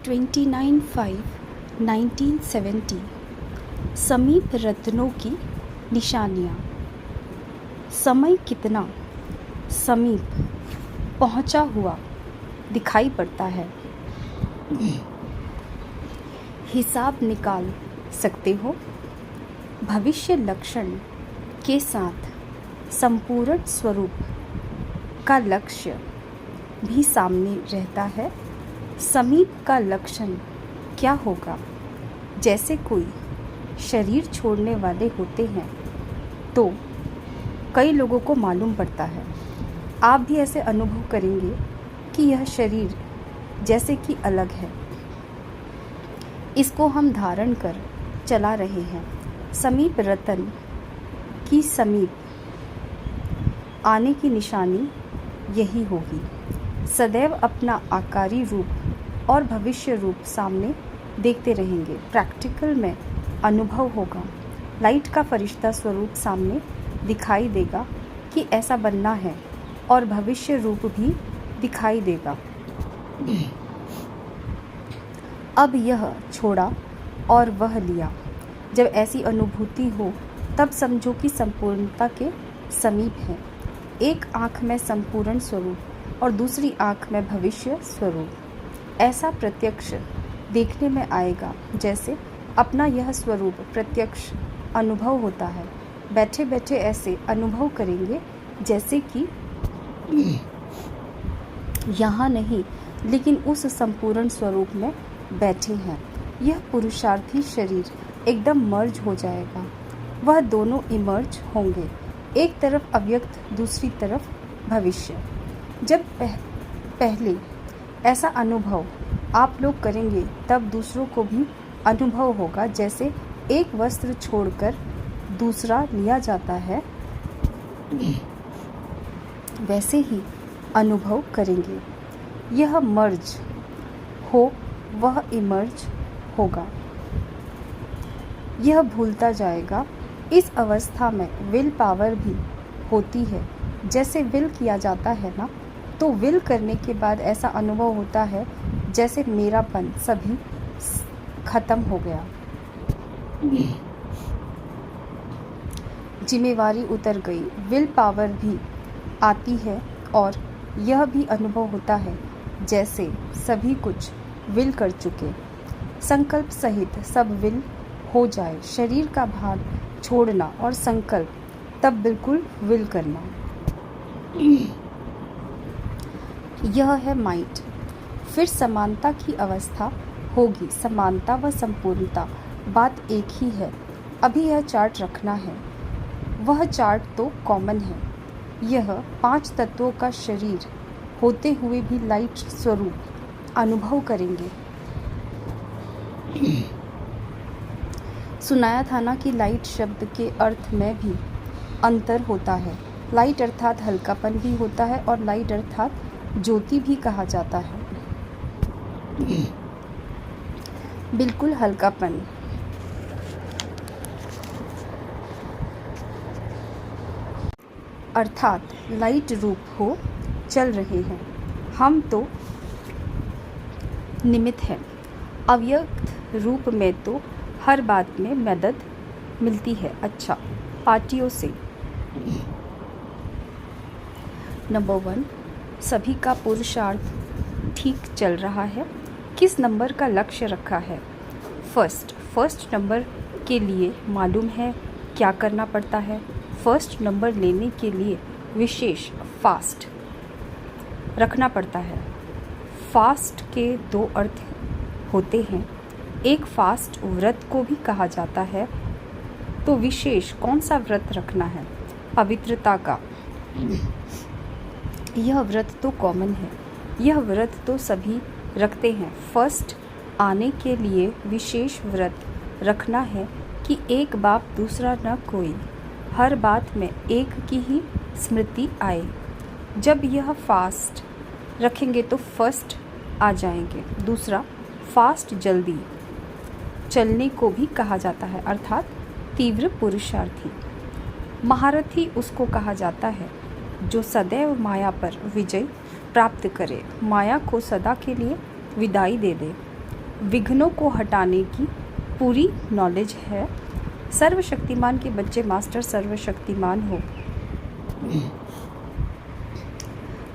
29/5/1970 समीप रत्नों की निशानियाँ। समय कितना समीप पहुँचा हुआ दिखाई पड़ता है। हिसाब निकाल सकते हो। भविष्य लक्षण के साथ संपूर्ण स्वरूप का लक्ष्य भी सामने रहता है। समीप का लक्षण क्या होगा? जैसे कोई शरीर छोड़ने वाले होते हैं तो कई लोगों को मालूम पड़ता है। आप भी ऐसे अनुभव करेंगे कि यह शरीर जैसे कि अलग है, इसको हम धारण कर चला रहे हैं। समीप रतन की समीप आने की निशानी यही होगी। सदैव अपना आकारी रूप और भविष्य रूप सामने देखते रहेंगे। प्रैक्टिकल में अनुभव होगा। लाइट का फरिश्ता स्वरूप सामने दिखाई देगा कि ऐसा बनना है और भविष्य रूप भी दिखाई देगा। अब यह छोड़ा और वह लिया। जब ऐसी अनुभूति हो तब समझो कि संपूर्णता के समीप है। एक आँख में संपूर्ण स्वरूप और दूसरी आँख में भविष्य स्वरूप। ऐसा प्रत्यक्ष देखने में आएगा जैसे अपना यह स्वरूप प्रत्यक्ष अनुभव होता है। बैठे बैठे ऐसे अनुभव करेंगे जैसे कि यहाँ नहीं लेकिन उस संपूर्ण स्वरूप में बैठे हैं। यह पुरुषार्थी शरीर एकदम मर्ज हो जाएगा। वह दोनों इमर्ज होंगे, एक तरफ अव्यक्त, दूसरी तरफ भविष्य। जब पहले ऐसा अनुभव आप लोग करेंगे तब दूसरों को भी अनुभव होगा। जैसे एक वस्त्र छोड़कर दूसरा लिया जाता है, वैसे ही अनुभव करेंगे। यह मर्ज हो, वह इमर्ज होगा। यह भूलता जाएगा। इस अवस्था में विल पावर भी होती है। जैसे विल किया जाता है ना, तो विल करने के बाद ऐसा अनुभव होता है जैसे मेरापन सभी खत्म हो गया, जिम्मेवारी उतर गई। विल पावर भी आती है और यह भी अनुभव होता है जैसे सभी कुछ विल कर चुके। संकल्प सहित सब विल हो जाए। शरीर का भाग छोड़ना और संकल्प तब बिल्कुल विल करना। यह है माइंड। फिर समानता की अवस्था होगी। समानता व संपूर्णता बात एक ही है। अभी यह चार्ट रखना है। वह चार्ट तो कॉमन है। यह 5 तत्वों का शरीर होते हुए भी लाइट स्वरूप अनुभव करेंगे। सुनाया था ना कि लाइट शब्द के अर्थ में भी अंतर होता है। लाइट अर्थात हल्कापन भी होता है और लाइट अर्थात ज्योति भी कहा जाता है। बिल्कुल हल्कापन। अर्थात लाइट रूप हो चल रहे हैं। हम तो निमित्त हैं। अव्यक्त रूप में तो हर बात में मदद मिलती है। अच्छा, पार्टियों से। नंबर 1, सभी का पुरुषार्थ ठीक चल रहा है। किस नंबर का लक्ष्य रखा है? फर्स्ट नंबर के लिए मालूम है क्या करना पड़ता है। फर्स्ट नंबर लेने के लिए विशेष फास्ट रखना पड़ता है। फास्ट के 2 अर्थ होते हैं। एक फास्ट व्रत को भी कहा जाता है। तो विशेष कौन सा व्रत रखना है? पवित्रता का। यह व्रत तो कॉमन है। यह व्रत तो सभी रखते हैं। फर्स्ट आने के लिए विशेष व्रत रखना है कि एक बाप दूसरा न कोई। हर बात में एक की ही स्मृति आए। जब यह फास्ट रखेंगे तो फर्स्ट आ जाएंगे। दूसरा, फास्ट जल्दी चलने को भी कहा जाता है, अर्थात तीव्र पुरुषार्थी। महारथी उसको कहा जाता है जो सदैव माया पर विजय प्राप्त करे, माया को सदा के लिए विदाई दे दे। विघ्नों को हटाने की पूरी नॉलेज है। सर्वशक्तिमान के बच्चे मास्टर सर्वशक्तिमान हो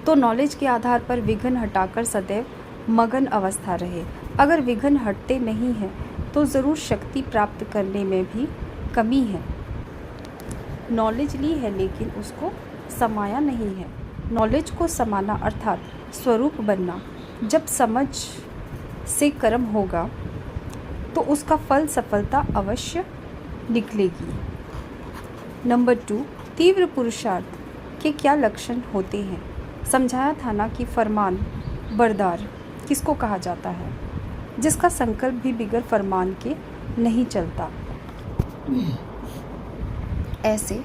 तो नॉलेज के आधार पर विघ्न हटाकर सदैव मगन अवस्था रहे। अगर विघ्न हटते नहीं हैं तो ज़रूर शक्ति प्राप्त करने में भी कमी है। नॉलेज ली है लेकिन उसको समाया नहीं है। नॉलेज को समाना अर्थात स्वरूप बनना। जब समझ से कर्म होगा तो उसका फल सफलता अवश्य निकलेगी। नंबर 2, तीव्र पुरुषार्थ के क्या लक्षण होते हैं? समझाया था ना कि फरमान बरदार किसको कहा जाता है? जिसका संकल्प भी बिगर फरमान के नहीं चलता। ऐसे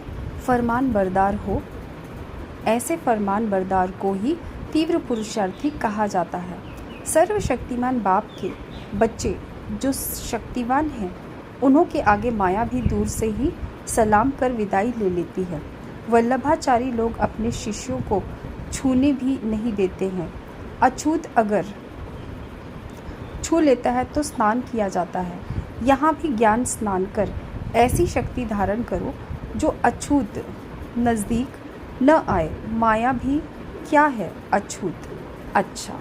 फरमान बरदार को ही तीव्र पुरुषार्थी कहा जाता है। सर्वशक्तिमान बाप के बच्चे जो शक्तिवान हैं उन्हों के आगे माया भी दूर से ही सलाम कर विदाई ले लेती है। वल्लभाचारी लोग अपने शिष्यों को छूने भी नहीं देते हैं। अछूत अगर छू लेता है तो स्नान किया जाता है। यहाँ भी ज्ञान स्नान कर ऐसी शक्ति धारण करो जो अछूत नज़दीक न आए। माया भी क्या है? अछूत। अच्छा।